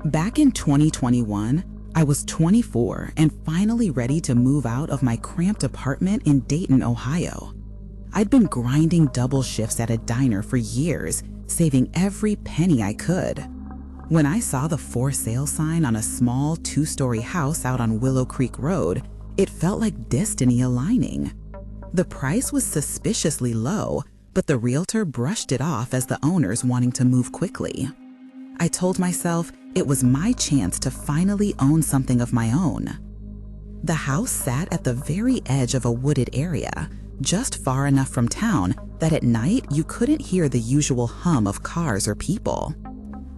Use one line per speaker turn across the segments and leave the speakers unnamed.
Back in 2021, I was 24 and finally ready to move out of my cramped apartment in Dayton, Ohio. I'd been grinding double shifts at a diner for years, saving every penny I could. When I saw the for sale sign on a small 2-story house out on Willow Creek Road, it felt like destiny aligning. The price was suspiciously low, but the realtor brushed it off as the owners wanting to move quickly. I told myself it was my chance to finally own something of my own. The house sat at the very edge of a wooded area, just far enough from town that at night you couldn't hear the usual hum of cars or people.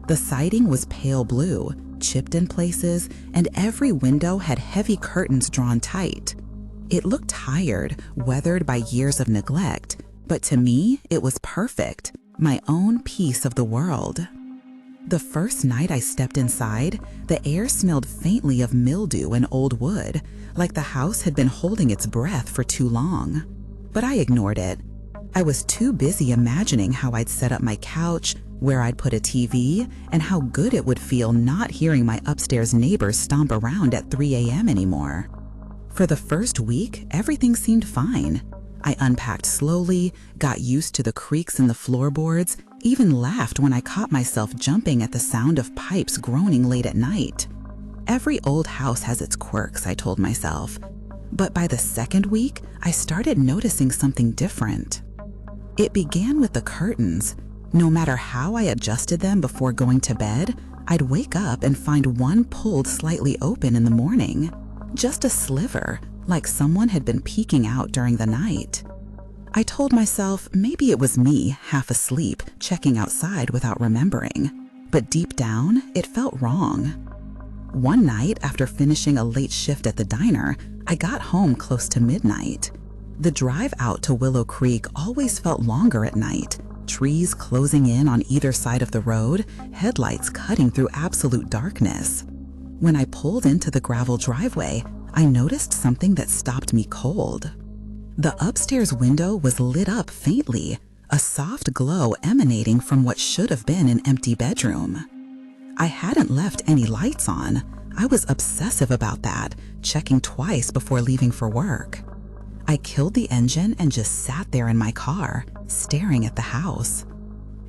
The siding was pale blue, chipped in places, and every window had heavy curtains drawn tight. It looked tired, weathered by years of neglect, but to me, it was perfect, my own piece of the world. The first night I stepped inside, the air smelled faintly of mildew and old wood, like the house had been holding its breath for too long. But I ignored it. I was too busy imagining how I'd set up my couch, where I'd put a TV, and how good it would feel not hearing my upstairs neighbors stomp around at 3 a.m. anymore. For the first week, everything seemed fine. I unpacked slowly, got used to the creaks in the floorboards, even laughed when I caught myself jumping at the sound of pipes groaning late at night. Every old house has its quirks, I told myself. But by the second week, I started noticing something different. It began with the curtains. No matter how I adjusted them before going to bed, I'd wake up and find one pulled slightly open in the morning. Just a sliver, like someone had been peeking out during the night. I told myself maybe it was me, half asleep, checking outside without remembering. But deep down, it felt wrong. One night, after finishing a late shift at the diner, I got home close to midnight. The drive out to Willow Creek always felt longer at night, trees closing in on either side of the road, headlights cutting through absolute darkness. When I pulled into the gravel driveway, I noticed something that stopped me cold. The upstairs window was lit up faintly, a soft glow emanating from what should have been an empty bedroom. I hadn't left any lights on. I was obsessive about that, checking twice before leaving for work. I killed the engine and just sat there in my car, staring at the house.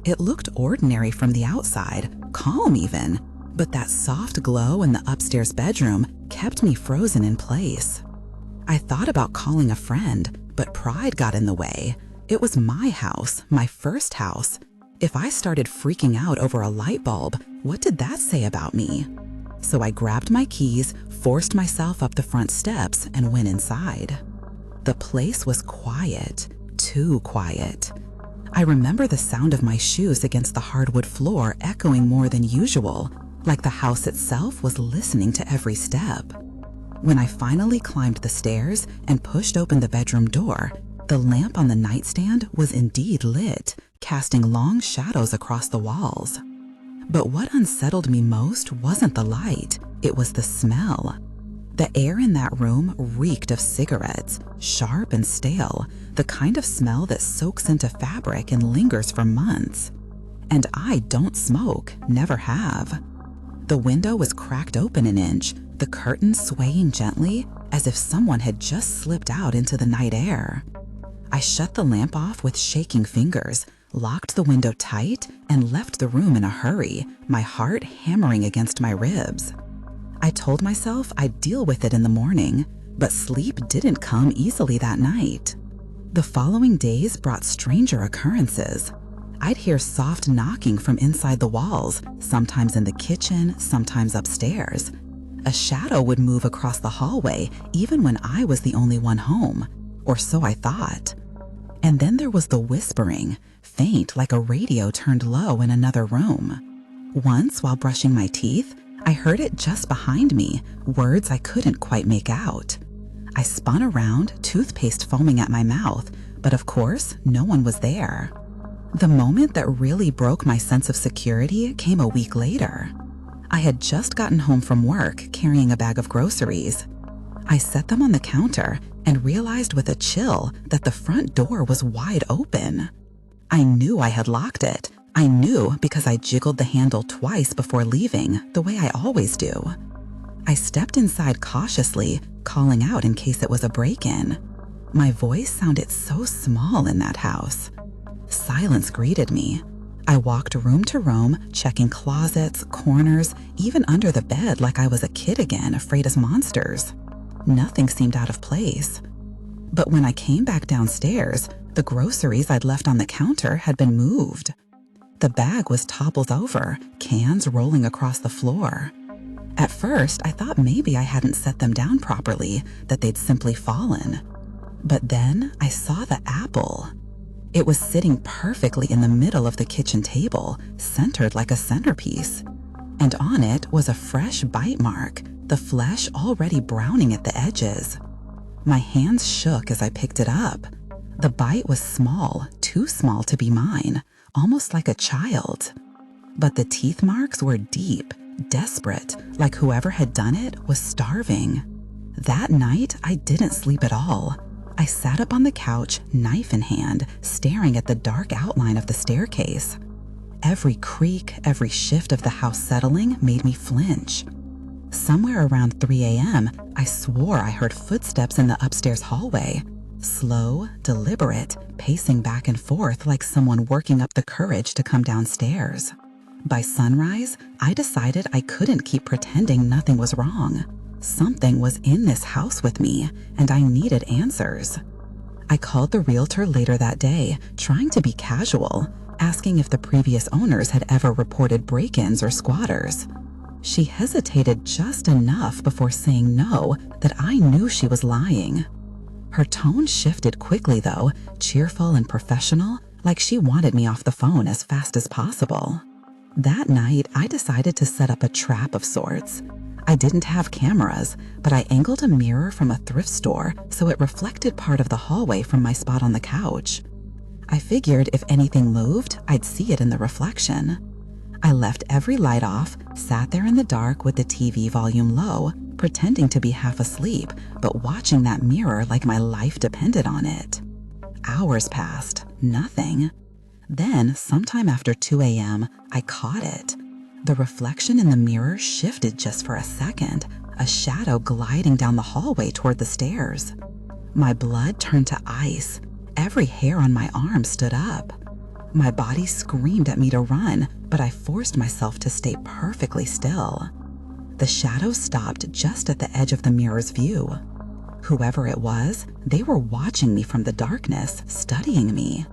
It looked ordinary from the outside, calm even, but that soft glow in the upstairs bedroom kept me frozen in place. I thought about calling a friend, but pride got in the way. It was my house, my first house. If I started freaking out over a light bulb, what did that say about me? So I grabbed my keys, forced myself up the front steps, and went inside. The place was quiet, too quiet. I remember the sound of my shoes against the hardwood floor echoing more than usual, like the house itself was listening to every step. When I finally climbed the stairs and pushed open the bedroom door, the lamp on the nightstand was indeed lit, casting long shadows across the walls. But what unsettled me most wasn't the light, it was the smell. The air in that room reeked of cigarettes, sharp and stale, the kind of smell that soaks into fabric and lingers for months. And I don't smoke, never have. The window was cracked open an inch, the curtains swaying gently as if someone had just slipped out into the night air. I shut the lamp off with shaking fingers, locked the window tight, and left the room in a hurry, my heart hammering against my ribs. I told myself I'd deal with it in the morning, but sleep didn't come easily that night. The following days brought stranger occurrences. I'd hear soft knocking from inside the walls, sometimes in the kitchen, sometimes upstairs. A shadow would move across the hallway even when I was the only one home, or so I thought. And then there was the whispering, faint like a radio turned low in another room. Once, while brushing my teeth, I heard it just behind me, words I couldn't quite make out. I spun around, toothpaste foaming at my mouth, but of course, no one was there. The moment that really broke my sense of security came a week later. I had just gotten home from work carrying a bag of groceries. I set them on the counter and realized with a chill that the front door was wide open. I knew I had locked it, I knew because I jiggled the handle twice before leaving, the way I always do. I stepped inside cautiously, calling out in case it was a break-in. My voice sounded so small in that house. Silence greeted me. I walked room to room, checking closets, corners, even under the bed like I was a kid again, afraid of monsters. Nothing seemed out of place. But when I came back downstairs, the groceries I'd left on the counter had been moved. The bag was toppled over, cans rolling across the floor. At first, I thought maybe I hadn't set them down properly, that they'd simply fallen. But then I saw the apple. It was sitting perfectly in the middle of the kitchen table, centered like a centerpiece. And on it was a fresh bite mark, the flesh already browning at the edges. My hands shook as I picked it up. The bite was small, too small to be mine, almost like a child. But the teeth marks were deep, desperate, like whoever had done it was starving. That night, I didn't sleep at all. I sat up on the couch, knife in hand, staring at the dark outline of the staircase. Every creak, every shift of the house settling made me flinch. Somewhere around 3 a.m., I swore I heard footsteps in the upstairs hallway. Slow, deliberate, pacing back and forth like someone working up the courage to come downstairs. By sunrise, I decided I couldn't keep pretending nothing was wrong. Something was in this house with me, and I needed answers. I called the realtor later that day, trying to be casual, asking if the previous owners had ever reported break-ins or squatters. She hesitated just enough before saying no that I knew she was lying. Her tone shifted quickly though, cheerful and professional, like she wanted me off the phone as fast as possible. That night, I decided to set up a trap of sorts. I didn't have cameras, but I angled a mirror from a thrift store so it reflected part of the hallway from my spot on the couch. I figured if anything moved, I'd see it in the reflection. I left every light off, sat there in the dark with the TV volume low, pretending to be half asleep, but watching that mirror like my life depended on it. Hours passed, nothing. Then, sometime after 2 a.m., I caught it. The reflection in the mirror shifted just for a second, a shadow gliding down the hallway toward the stairs. My blood turned to ice. Every hair on my arm stood up. My body screamed at me to run, but I forced myself to stay perfectly still. The shadow stopped just at the edge of the mirror's view. Whoever it was, they were watching me from the darkness, studying me.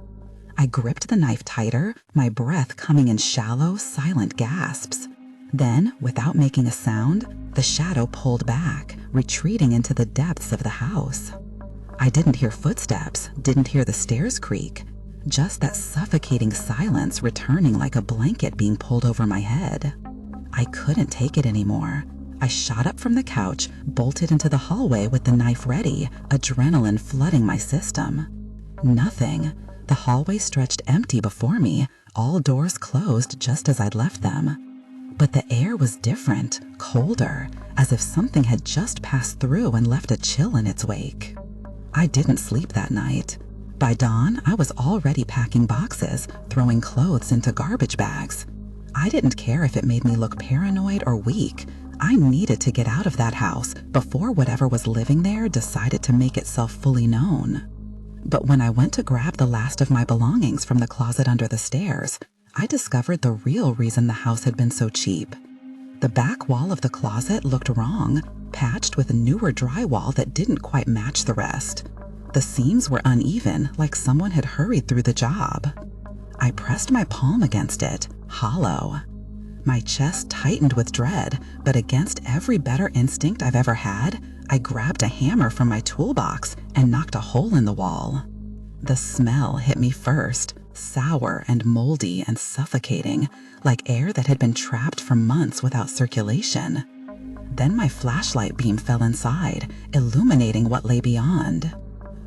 I gripped the knife tighter, my breath coming in shallow, silent gasps. Then, without making a sound, the shadow pulled back, retreating into the depths of the house. I didn't hear footsteps, didn't hear the stairs creak, just that suffocating silence returning like a blanket being pulled over my head. I couldn't take it anymore. I shot up from the couch, bolted into the hallway with the knife ready, adrenaline flooding my system. Nothing. The hallway stretched empty before me, all doors closed just as I'd left them. But the air was different, colder, as if something had just passed through and left a chill in its wake. I didn't sleep that night. By dawn, I was already packing boxes, throwing clothes into garbage bags. I didn't care if it made me look paranoid or weak. I needed to get out of that house before whatever was living there decided to make itself fully known. But when I went to grab the last of my belongings from the closet under the stairs, I discovered the real reason the house had been so cheap. The back wall of the closet looked wrong, patched with newer drywall that didn't quite match the rest. The seams were uneven, like someone had hurried through the job. I pressed my palm against it, hollow. My chest tightened with dread, but against every better instinct I've ever had, I grabbed a hammer from my toolbox and knocked a hole in the wall. The smell hit me first, sour and moldy and suffocating, like air that had been trapped for months without circulation. Then my flashlight beam fell inside, illuminating what lay beyond.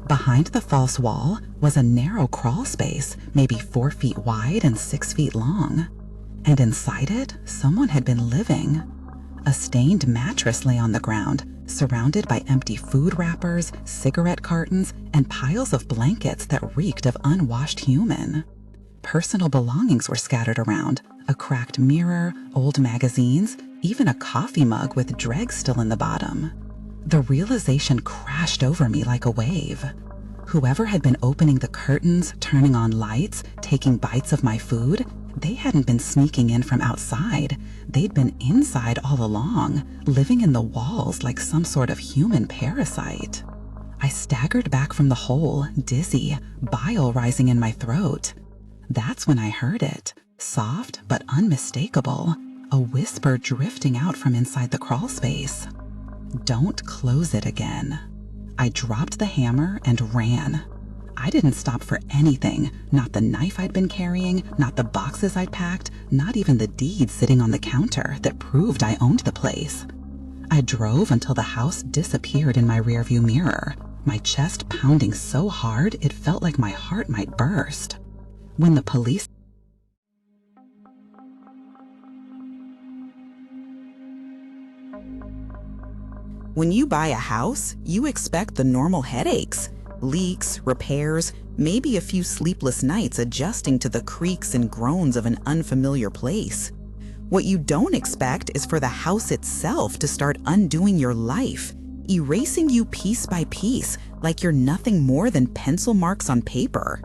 Behind the false wall was a narrow crawl space, maybe 4 feet wide and 6 feet long. And inside it, someone had been living. A stained mattress lay on the ground, surrounded by empty food wrappers, cigarette cartons, and piles of blankets that reeked of unwashed human. Personal belongings were scattered around, a cracked mirror, old magazines, even a coffee mug with dregs still in the bottom. The realization crashed over me like a wave. Whoever had been opening the curtains, turning on lights, taking bites of my food, they hadn't been sneaking in from outside. They'd been inside all along, living in the walls like some sort of human parasite. I staggered back from the hole, dizzy, bile rising in my throat. That's when I heard it, soft but unmistakable, a whisper drifting out from inside the crawl space. "Don't close it again." I dropped the hammer and ran. I didn't stop for anything, not the knife I'd been carrying, not the boxes I'd packed, not even the deed sitting on the counter that proved I owned the place. I drove until the house disappeared in my rearview mirror, my chest pounding so hard it felt like my heart might burst. When the police When you buy a house, you expect the normal headaches, leaks, repairs, maybe a few sleepless nights adjusting to the creaks and groans of an unfamiliar place. What you don't expect is for the house itself to start undoing your life, erasing you piece by piece like you're nothing more than pencil marks on paper.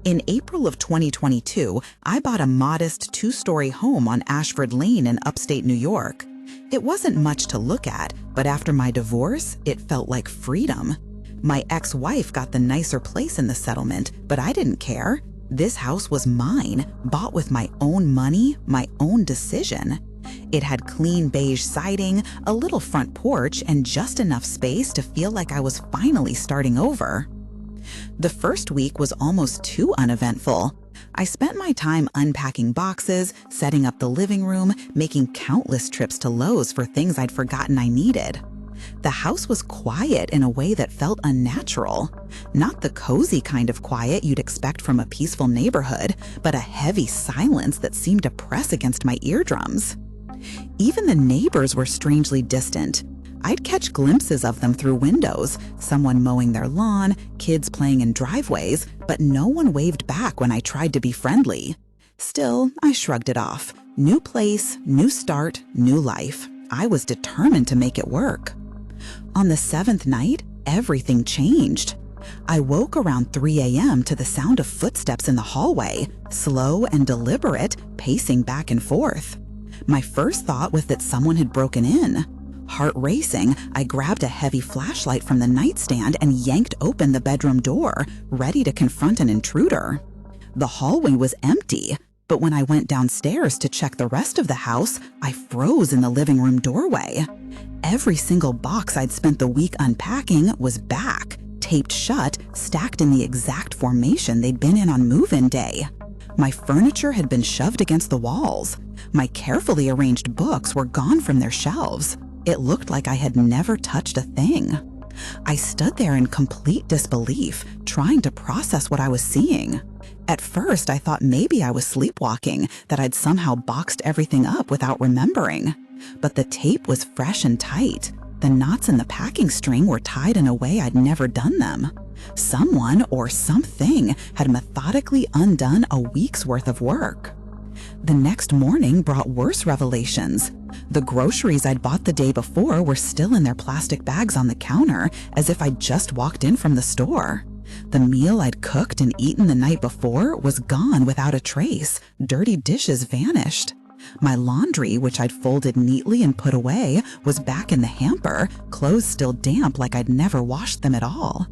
In April of 2022, I bought a modest 2-story home on Ashford Lane in upstate New York. It wasn't much to look at, but after my divorce, it felt like freedom. My ex-wife got the nicer place in the settlement, but I didn't care. This house was mine, bought with my own money, my own decision. It had clean beige siding, a little front porch, and just enough space to feel like I was finally starting over. The first week was almost too uneventful. I spent my time unpacking boxes, setting up the living room, making countless trips to Lowe's for things I'd forgotten I needed. The house was quiet in a way that felt unnatural. Not the cozy kind of quiet you'd expect from a peaceful neighborhood, but a heavy silence that seemed to press against my eardrums. Even the neighbors were strangely distant. I'd catch glimpses of them through windows, someone mowing their lawn, kids playing in driveways, but no one waved back when I tried to be friendly. Still, I shrugged it off. New place, new start, new life. I was determined to make it work. On the 7th night, everything changed. I woke around 3 a.m. to the sound of footsteps in the hallway, slow and deliberate, pacing back and forth. My first thought was that someone had broken in. Heart racing, I grabbed a heavy flashlight from the nightstand and yanked open the bedroom door, ready to confront an intruder. The hallway was empty, but when I went downstairs to check the rest of the house, I froze in the living room doorway. Every single box I'd spent the week unpacking was back, taped shut, stacked in the exact formation they'd been in on move-in day. My furniture had been shoved against the walls. My carefully arranged books were gone from their shelves. It looked like I had never touched a thing. I stood there in complete disbelief, trying to process what I was seeing. At first, I thought maybe I was sleepwalking, that I'd somehow boxed everything up without remembering. But the tape was fresh and tight. The knots in the packing string were tied in a way I'd never done them. Someone or something had methodically undone a week's worth of work. The next morning brought worse revelations. The groceries I'd bought the day before were still in their plastic bags on the counter, as if I'd just walked in from the store. The meal I'd cooked and eaten the night before was gone without a trace. Dirty dishes vanished. My laundry, which I'd folded neatly and put away, was back in the hamper, clothes still damp like I'd never washed them at all.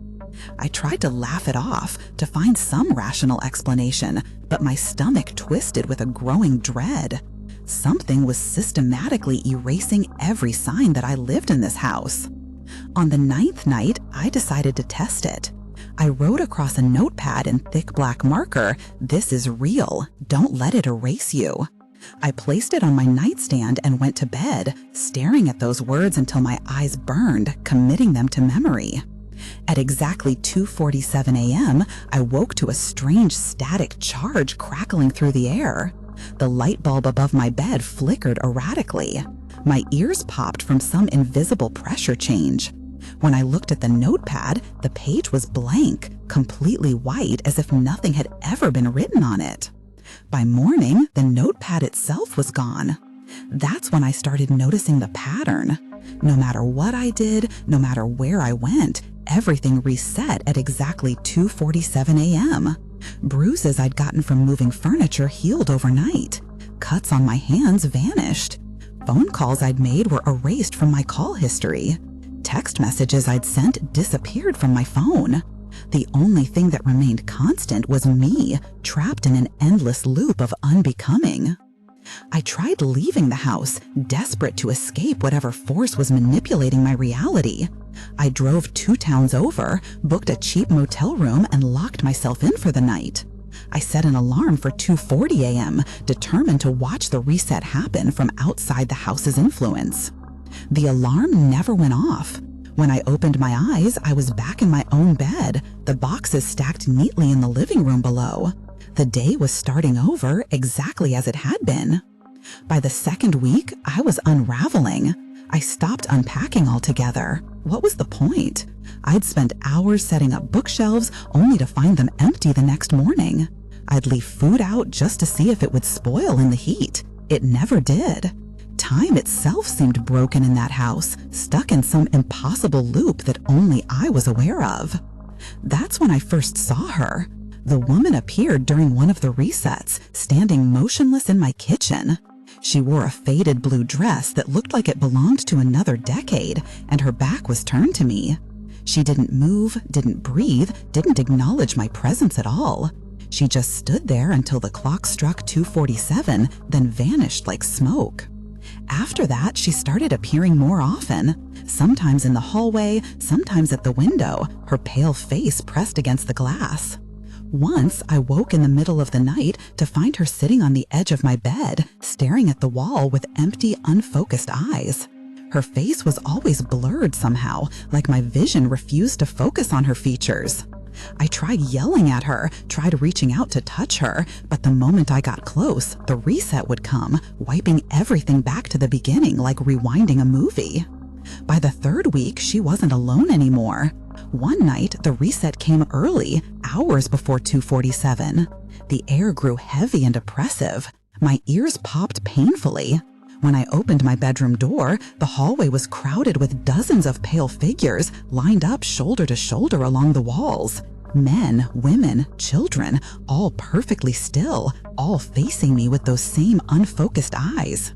I tried to laugh it off, to find some rational explanation, but my stomach twisted with a growing dread. Something was systematically erasing every sign that I lived in this house. On the 9th night, I decided to test it. I wrote across a notepad in thick black marker, "This is real. Don't let it erase you." I placed it on my nightstand and went to bed, staring at those words until my eyes burned, committing them to memory. At exactly 2:47 a.m., I woke to a strange static charge crackling through the air. The light bulb above my bed flickered erratically. My ears popped from some invisible pressure change. When I looked at the notepad, the page was blank, completely white, as if nothing had ever been written on it. By morning, the notepad itself was gone. That's when I started noticing the pattern. No matter what I did, no matter where I went, everything reset at exactly 2:47 a.m. Bruises I'd gotten from moving furniture healed overnight. Cuts on my hands vanished. Phone calls I'd made were erased from my call history. Text messages I'd sent disappeared from my phone. The only thing that remained constant was me, trapped in an endless loop of unbecoming. I tried leaving the house, desperate to escape whatever force was manipulating my reality. I drove 2 towns over, booked a cheap motel room, and locked myself in for the night. I set an alarm for 2:40 a.m., determined to watch the reset happen from outside the house's influence. The alarm never went off. When I opened my eyes, I was back in my own bed, the boxes stacked neatly in the living room below. The day was starting over exactly as it had been. By the second week, I was unraveling. I stopped unpacking altogether. What was the point? I'd spent hours setting up bookshelves only to find them empty the next morning. I'd leave food out just to see if it would spoil in the heat. It never did. Time itself seemed broken in that house, stuck in some impossible loop that only I was aware of. That's when I first saw her. The woman appeared during one of the resets, standing motionless in my kitchen. She wore a faded blue dress that looked like it belonged to another decade, and her back was turned to me. She didn't move, didn't breathe, didn't acknowledge my presence at all. She just stood there until the clock struck 2:47, then vanished like smoke. After that, she started appearing more often, sometimes in the hallway, sometimes at the window, her pale face pressed against the glass. Once, I woke in the middle of the night to find her sitting on the edge of my bed, staring at the wall with empty, unfocused eyes. Her face was always blurred somehow, like my vision refused to focus on her features. I tried yelling at her, tried reaching out to touch her, but the moment I got close, the reset would come, wiping everything back to the beginning like rewinding a movie. By the third week, she wasn't alone anymore. One night, the reset came early, hours before 2:47. The air grew heavy and oppressive. My ears popped painfully. When I opened my bedroom door, the hallway was crowded with dozens of pale figures lined up shoulder to shoulder along the walls. Men, women, children, all perfectly still, all facing me with those same unfocused eyes.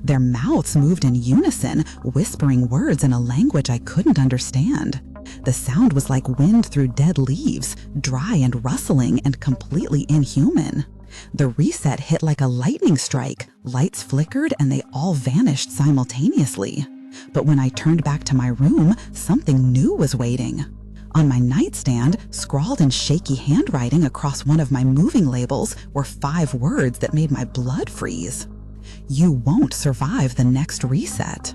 Their mouths moved in unison, whispering words in a language I couldn't understand. The sound was like wind through dead leaves, dry and rustling and completely inhuman. The reset hit like a lightning strike. Lights flickered and they all vanished simultaneously. But when I turned back to my room, something new was waiting. On my nightstand, scrawled in shaky handwriting across one of my moving labels, were 5 words that made my blood freeze. "You won't survive the next reset."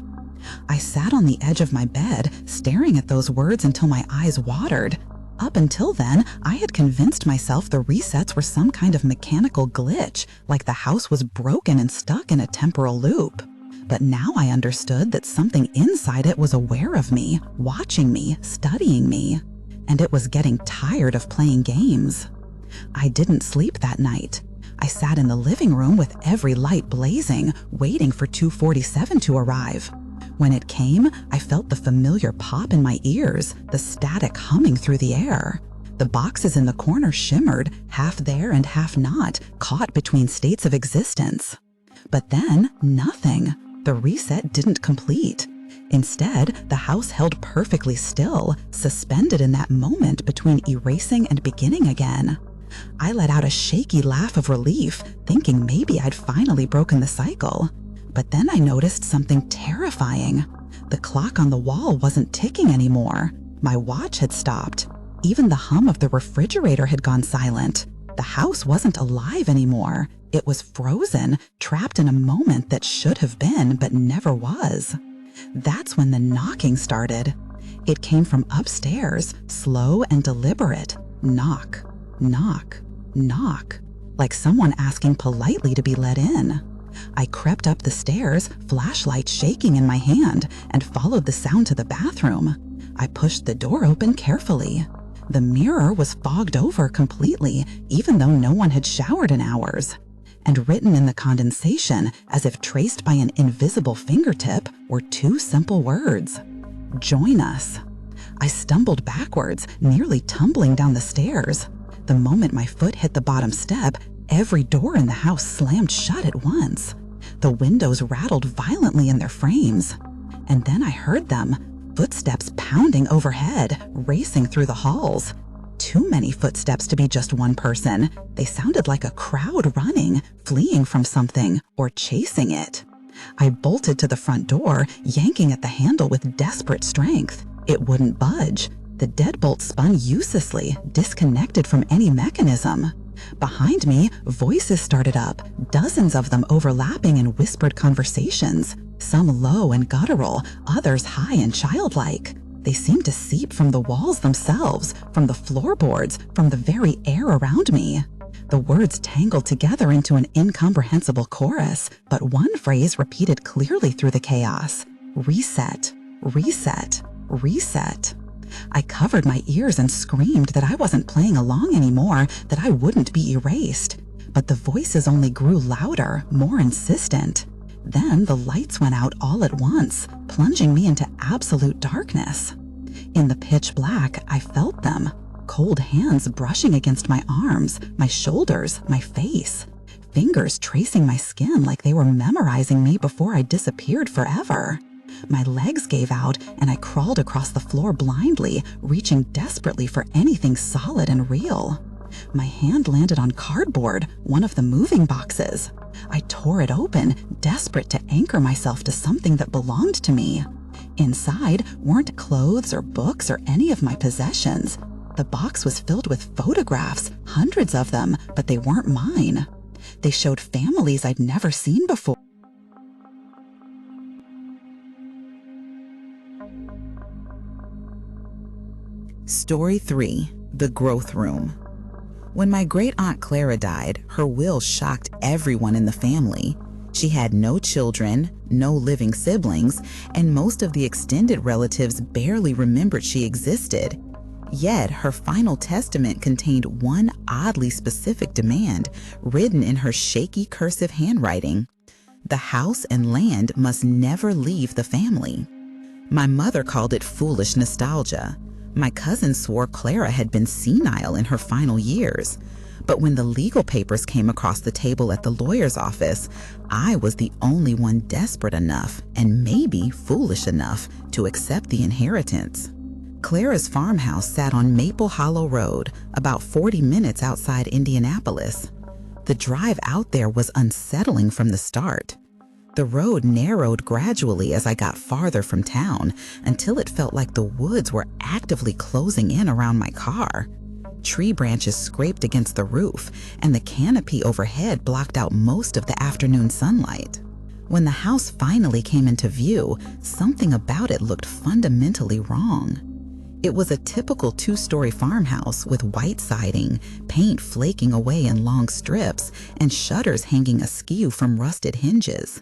I sat on the edge of my bed, staring at those words until my eyes watered. Up until then, I had convinced myself the resets were some kind of mechanical glitch, like the house was broken and stuck in a temporal loop. But now I understood that something inside it was aware of me, watching me, studying me. And it was getting tired of playing games. I didn't sleep that night. I sat in the living room with every light blazing, waiting for 2:47 to arrive. When it came, I felt the familiar pop in my ears, the static humming through the air. The boxes in the corner shimmered, half there and half not, caught between states of existence. But then, nothing. The reset didn't complete. Instead, the house held perfectly still, suspended in that moment between erasing and beginning again. I let out a shaky laugh of relief, thinking maybe I'd finally broken the cycle. But then I noticed something terrifying. The clock on the wall wasn't ticking anymore. My watch had stopped. Even the hum of the refrigerator had gone silent. The house wasn't alive anymore. It was frozen, trapped in a moment that should have been but never was. That's when the knocking started. It came from upstairs, slow and deliberate. Knock, knock, knock, like someone asking politely to be let in. I crept up the stairs, flashlight shaking in my hand, and followed the sound to the bathroom. I pushed the door open carefully. The mirror was fogged over completely, even though no one had showered in hours. And written in the condensation, as if traced by an invisible fingertip, were two simple words: "Join us." I stumbled backwards, nearly tumbling down the stairs. The moment my foot hit the bottom step, every door in the house slammed shut at once. The windows rattled violently in their frames. And then I heard them, footsteps pounding overhead, racing through the halls. Too many footsteps to be just one person. They sounded like a crowd running, fleeing from something, or chasing it. I bolted to the front door, yanking at the handle with desperate strength. It wouldn't budge. The deadbolt spun uselessly, disconnected from any mechanism. Behind me, voices started up, dozens of them overlapping in whispered conversations, some low and guttural, others high and childlike. They seemed to seep from the walls themselves, from the floorboards, from the very air around me. The words tangled together into an incomprehensible chorus, but one phrase repeated clearly through the chaos: "Reset, reset, reset." I covered my ears and screamed that I wasn't playing along anymore, that I wouldn't be erased. But the voices only grew louder, more insistent. Then the lights went out all at once, plunging me into absolute darkness. In the pitch black, I felt them, cold hands brushing against my arms, my shoulders, my face, fingers tracing my skin like they were memorizing me before I disappeared forever. My legs gave out, and I crawled across the floor blindly, reaching desperately for anything solid and real. My hand landed on cardboard, one of the moving boxes. I tore it open, desperate to anchor myself to something that belonged to me. Inside weren't clothes or books or any of my possessions. The box was filled with photographs, hundreds of them, but they weren't mine. They showed families I'd never seen before. Story 3: The Growth Room. When my great-aunt Clara died, her will shocked everyone in the family. She had no children, no living siblings, and most of the extended relatives barely remembered she existed. Yet, her final testament contained one oddly specific demand, written in her shaky cursive handwriting: the house and land must never leave the family. My mother called it foolish nostalgia. My cousin swore Clara had been senile in her final years. But when the legal papers came across the table at the lawyer's office, I was the only one desperate enough, and maybe foolish enough, to accept the inheritance. Clara's farmhouse sat on Maple Hollow Road, about 40 minutes outside Indianapolis. The drive out there was unsettling from the start. The road narrowed gradually as I got farther from town, until it felt like the woods were actively closing in around my car. Tree branches scraped against the roof, and the canopy overhead blocked out most of the afternoon sunlight. When the house finally came into view, something about it looked fundamentally wrong. It was a typical two-story farmhouse with white siding, paint flaking away in long strips, and shutters hanging askew from rusted hinges.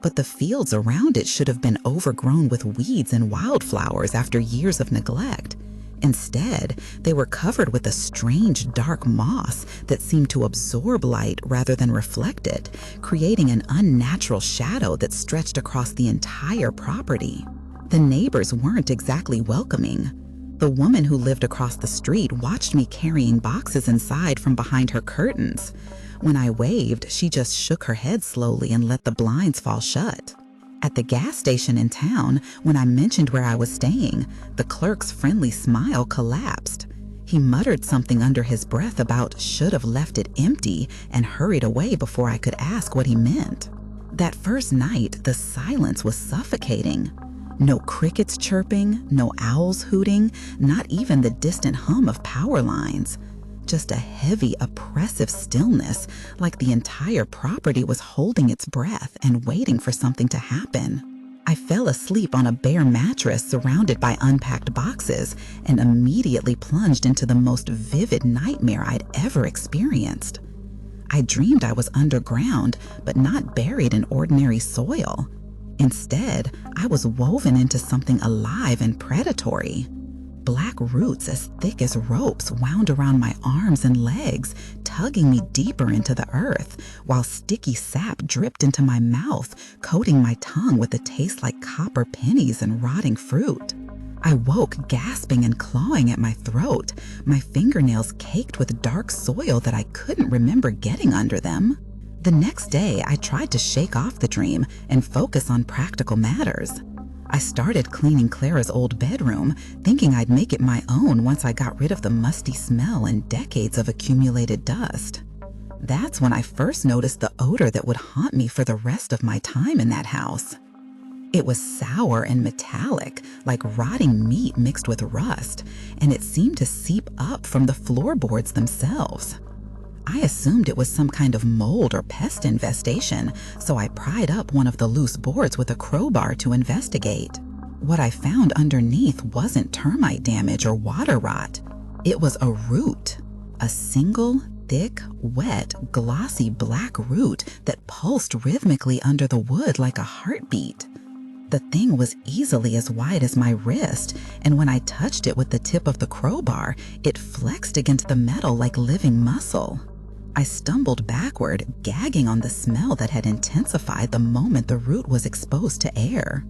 But the fields around it should have been overgrown with weeds and wildflowers after years of neglect. Instead, they were covered with a strange dark moss that seemed to absorb light rather than reflect it, creating an unnatural shadow that stretched across the entire property. The neighbors weren't exactly welcoming. The woman who lived across the street watched me carrying boxes inside from behind her curtains. When I waved, she just shook her head slowly and let the blinds fall shut. At the gas station in town, when I mentioned where I was staying, the clerk's friendly smile collapsed. He muttered something under his breath about should have left it empty and hurried away before I could ask what he meant. That first night, the silence was suffocating. No crickets chirping, no owls hooting, not even the distant hum of power lines. Just a heavy, oppressive stillness, like the entire property was holding its breath and waiting for something to happen. I fell asleep on a bare mattress surrounded by unpacked boxes and immediately plunged into the most vivid nightmare I'd ever experienced. I dreamed I was underground, but not buried in ordinary soil. Instead, I was woven into something alive and predatory. Black roots as thick as ropes wound around my arms and legs, tugging me deeper into the earth, while sticky sap dripped into my mouth, coating my tongue with a taste like copper pennies and rotting fruit. I woke gasping and clawing at my throat, my fingernails caked with dark soil that I couldn't remember getting under them. The next day, I tried to shake off the dream and focus on practical matters. I started cleaning Clara's old bedroom, thinking I'd make it my own once I got rid of the musty smell and decades of accumulated dust. That's when I first noticed the odor that would haunt me for the rest of my time in that house. It was sour and metallic, like rotting meat mixed with rust, and it seemed to seep up from the floorboards themselves. I assumed it was some kind of mold or pest infestation, so I pried up one of the loose boards with a crowbar to investigate. What I found underneath wasn't termite damage or water rot. It was a root, a single, thick, wet, glossy black root that pulsed rhythmically under the wood like a heartbeat. The thing was easily as wide as my wrist, and when I touched it with the tip of the crowbar, it flexed against the metal like living muscle. I stumbled backward, gagging on the smell that had intensified the moment the root was exposed to air.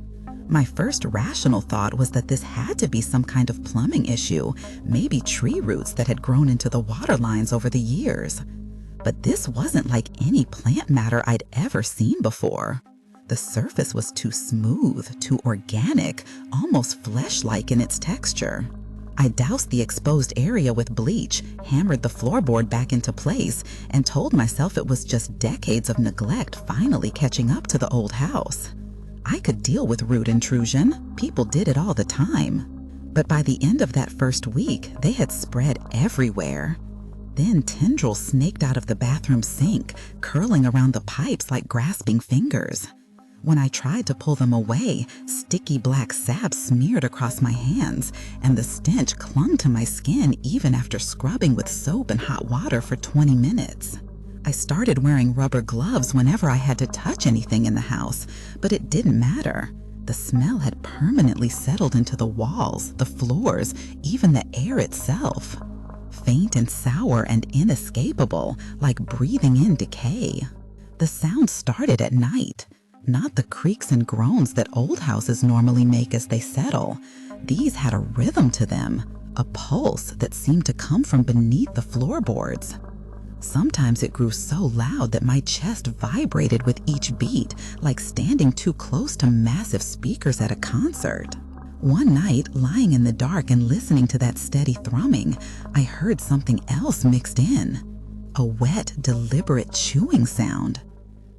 My first rational thought was that this had to be some kind of plumbing issue, maybe tree roots that had grown into the water lines over the years. But this wasn't like any plant matter I'd ever seen before. The surface was too smooth, too organic, almost flesh-like in its texture. I doused the exposed area with bleach, hammered the floorboard back into place, and told myself it was just decades of neglect finally catching up to the old house. I could deal with root intrusion. People did it all the time. But by the end of that first week, they had spread everywhere. Then tendrils snaked out of the bathroom sink, curling around the pipes like grasping fingers. When I tried to pull them away, sticky black sap smeared across my hands, and the stench clung to my skin even after scrubbing with soap and hot water for 20 minutes. I started wearing rubber gloves whenever I had to touch anything in the house, but it didn't matter. The smell had permanently settled into the walls, the floors, even the air itself. Faint and sour and inescapable, like breathing in decay. The sound started at night. Not the creaks and groans that old houses normally make as they settle. These had a rhythm to them, a pulse that seemed to come from beneath the floorboards. Sometimes it grew so loud that my chest vibrated with each beat, like standing too close to massive speakers at a concert. One night, lying in the dark and listening to that steady thrumming, I heard something else mixed in. A wet, deliberate chewing sound.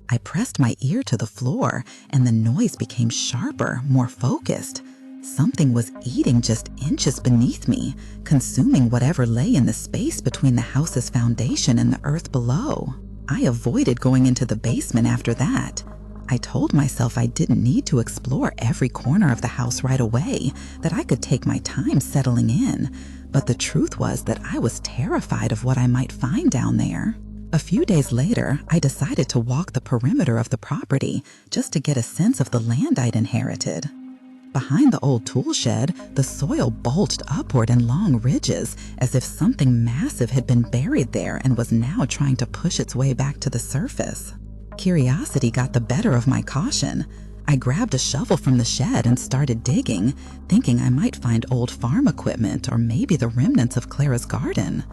I pressed my ear to the floor, and the noise became sharper, more focused. Something was eating just inches beneath me, consuming whatever lay in the space between the house's foundation and the earth below. I avoided going into the basement after that. I told myself I didn't need to explore every corner of the house right away, that I could take my time settling in. But the truth was that I was terrified of what I might find down there. A few days later, I decided to walk the perimeter of the property just to get a sense of the land I'd inherited. Behind the old tool shed, the soil bulged upward in long ridges, as if something massive had been buried there and was now trying to push its way back to the surface. Curiosity got the better of my caution. I grabbed a shovel from the shed and started digging, thinking I might find old farm equipment or maybe the remnants of Clara's garden.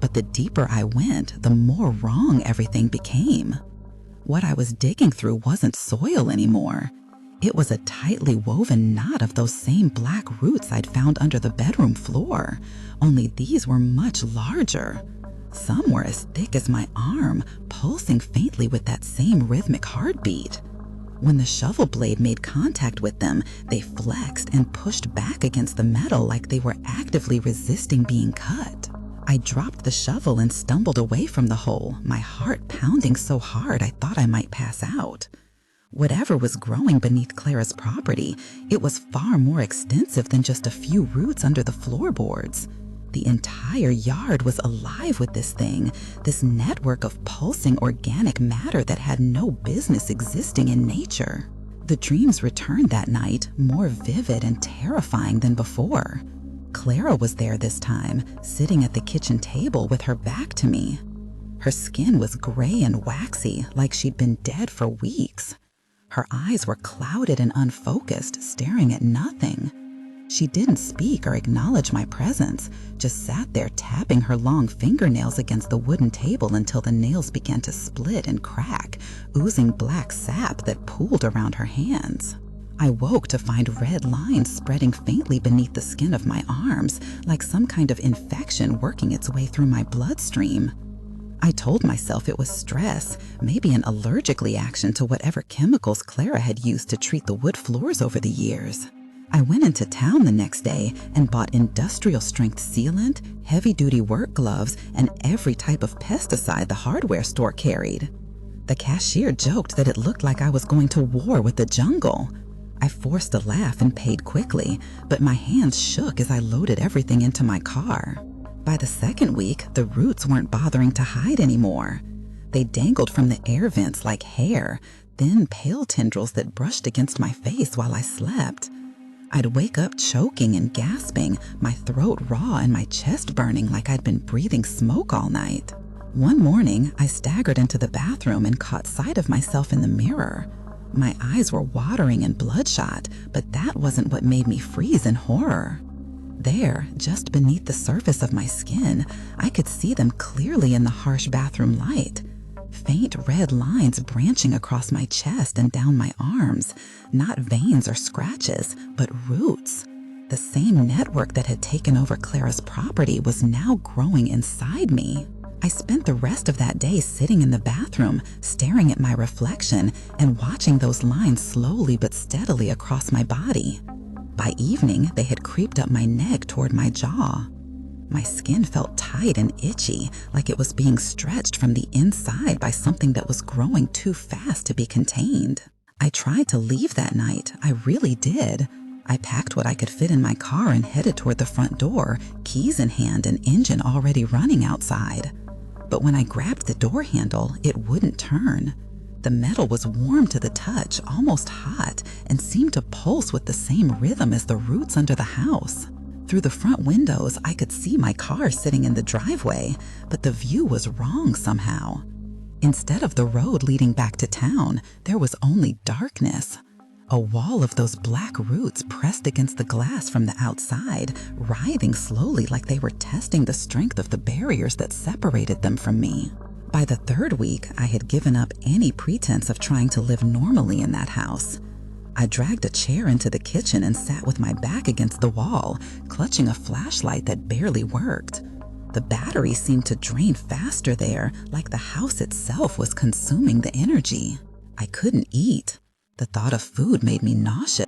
But the deeper I went, the more wrong everything became. What I was digging through wasn't soil anymore. It was a tightly woven knot of those same black roots I'd found under the bedroom floor, only these were much larger. Some were as thick as my arm, pulsing faintly with that same rhythmic heartbeat. When the shovel blade made contact with them, they flexed and pushed back against the metal like they were actively resisting being cut. I dropped the shovel and stumbled away from the hole, my heart pounding so hard I thought I might pass out. Whatever was growing beneath Clara's property, it was far more extensive than just a few roots under the floorboards. The entire yard was alive with this thing, this network of pulsing organic matter that had no business existing in nature. The The dreams returned that night, more vivid and terrifying than before. Clara was there this time, sitting at the kitchen table with her back to me. Her skin was gray and waxy, like she'd been dead for weeks. Her eyes were clouded and unfocused, staring at nothing. She didn't speak or acknowledge my presence, just sat there tapping her long fingernails against the wooden table until the nails began to split and crack, oozing black sap that pooled around her hands. I woke to find red lines spreading faintly beneath the skin of my arms, like some kind of infection working its way through my bloodstream. I told myself it was stress, maybe an allergic reaction to whatever chemicals Clara had used to treat the wood floors over the years. I went into town the next day and bought industrial-strength sealant, heavy-duty work gloves, and every type of pesticide the hardware store carried. The cashier joked that it looked like I was going to war with the jungle. I forced a laugh and paid quickly, but my hands shook as I loaded everything into my car. By the second week, the roots weren't bothering to hide anymore. They dangled from the air vents like hair, thin, pale tendrils that brushed against my face while I slept. I'd wake up choking and gasping, my throat raw and my chest burning like I'd been breathing smoke all night. One morning, I staggered into the bathroom and caught sight of myself in the mirror. My eyes were watering and bloodshot, but that wasn't what made me freeze in horror. There, just beneath the surface of my skin, I could see them clearly in the harsh bathroom light. Faint red lines branching across my chest and down my arms, not veins or scratches, but roots. The same network that had taken over Clara's property was now growing inside me. I spent the rest of that day sitting in the bathroom, staring at my reflection and watching those lines slowly but steadily across my body. By evening, they had creeped up my neck toward my jaw. My skin felt tight and itchy, like it was being stretched from the inside by something that was growing too fast to be contained. I tried to leave that night, I really did. I packed what I could fit in my car and headed toward the front door, keys in hand and engine already running outside. But when I grabbed the door handle, it wouldn't turn. The metal was warm to the touch, almost hot, and seemed to pulse with the same rhythm as the roots under the house. Through the front windows, I could see my car sitting in the driveway, but the view was wrong somehow. Instead of the road leading back to town, there was only darkness. A wall of those black roots pressed against the glass from the outside, writhing slowly like they were testing the strength of the barriers that separated them from me. By the third week, I had given up any pretense of trying to live normally in that house. I dragged a chair into the kitchen and sat with my back against the wall, clutching a flashlight that barely worked. The battery seemed to drain faster there, like the house itself was consuming the energy. I couldn't eat. The thought of food made me nauseous.